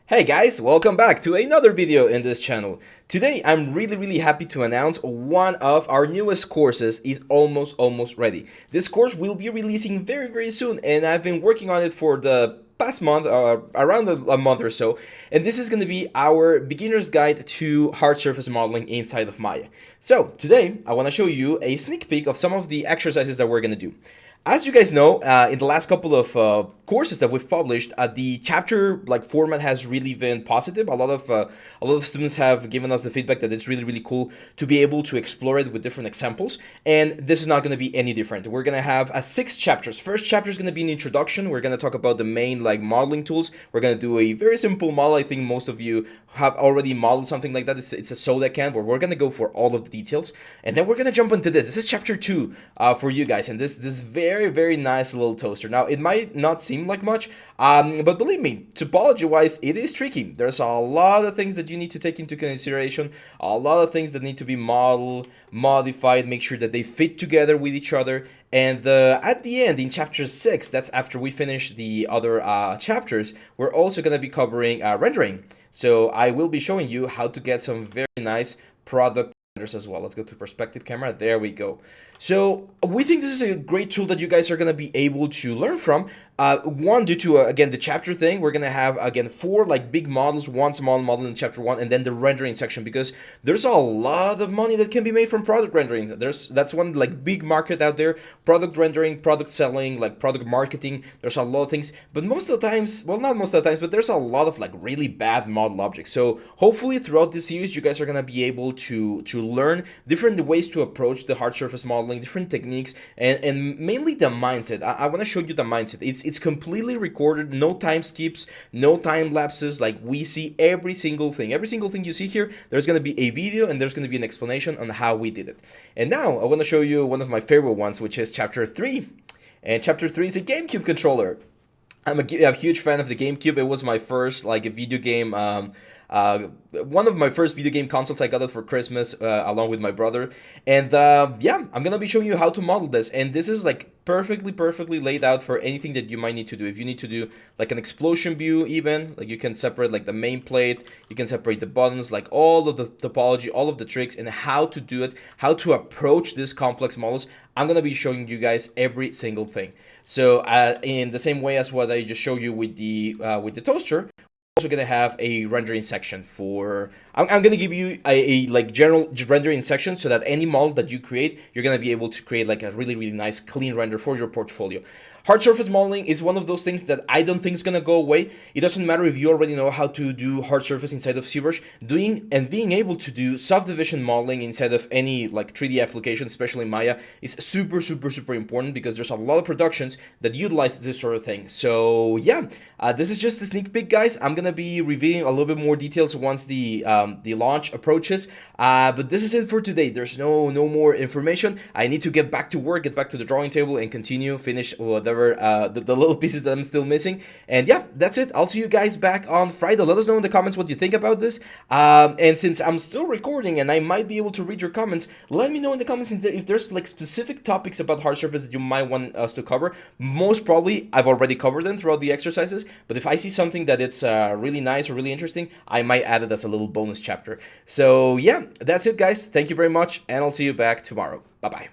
Hey guys, welcome back to another video in this channel. Today I'm really happy to announce one of our newest courses is almost ready. This course will be releasing very soon, and I've been working on it for the past month, around a month or so, and this is going to be our beginner's guide to hard surface modeling inside of Maya. So today I want to show you a sneak peek of some of the exercises that we're going to do. As you guys know, in the last couple of courses that we've published, the chapter format has really been positive. A lot of students have given us the feedback that it's really cool to be able to explore it with different examples, and this is not going to be any different. We're going to have 6 chapters. First chapter is going to be an introduction. We're going to talk about the main modeling tools. We're going to do a very simple model. I think most of you have already modeled something like that. It's a soda can, but we're going to go for all of the details, and then we're going to jump into this. This is chapter 2 for you guys, and this very nice little toaster. Now it might not seem like much, but believe me, topology wise it is tricky. There's a lot of things that you need to take into consideration, a lot of things that need to be modeled, modified, make sure that they fit together with each other. And at the end, in chapter 6, that's after we finish the other chapters, we're also going to be covering rendering. So I will be showing you how to get some very nice product as well. Let's go to perspective camera. There we go. So we think this is a great tool that you guys are going to be able to learn from. One, due to again the chapter thing, we're going to have again 4 big models, one small model in chapter 1, and then the rendering section, because there's a lot of money that can be made from product renderings. That's one big market out there. Product rendering, product selling, product marketing. There's a lot of things, but most of the times, well, not most of the times, but there's a lot of really bad model objects. So hopefully throughout this series, you guys are going to be able to learn different ways to approach the hard surface modeling, different techniques, and mainly the mindset. I want to show you the mindset. It's completely recorded, no time skips, no time lapses. We see every single thing you see here. There's going to be a video and there's going to be an explanation on how we did it. And now I want to show you one of my favorite ones, which is chapter 3. And chapter 3 is a GameCube controller. I'm a huge fan of the GameCube. It was my first a video game, one of my first video game consoles. I got it for Christmas along with my brother, and yeah, I'm gonna be showing you how to model this, and this is perfectly laid out for anything that you might need to do. If you need to do an explosion view, even you can separate the main plate, you can separate the buttons, all of the topology, all of the tricks, and how to do it, how to approach these complex models. I'm gonna be showing you guys every single thing. So in the same way as what I just showed you with the toaster, also gonna have a rendering section for. I'm gonna give you a general rendering section so that any model that you create, you're gonna be able to create a really nice clean render for your portfolio. Hard surface modeling is one of those things that I don't think is gonna go away. It doesn't matter if you already know how to do hard surface inside of ZBrush. Doing and being able to do soft division modeling inside of any 3D application, especially Maya, is super important, because there's a lot of productions that utilize this sort of thing. So yeah, this is just a sneak peek, guys. I'm gonna be revealing a little bit more details once the launch approaches. But this is it for today. There's no more information. I need to get back to work, get back to the drawing table, and finish whatever the little pieces that I'm still missing. And yeah, that's it. I'll see you guys back on Friday. Let us know in the comments what you think about this. And since I'm still recording and I might be able to read your comments, let me know in the comments if there's specific topics about hard surface that you might want us to cover. Most probably I've already covered them throughout the exercises, but if I see something that it's really nice or really interesting, I might add it as a little bonus chapter. So yeah, that's it, guys. Thank you very much, and I'll see you back tomorrow. Bye bye.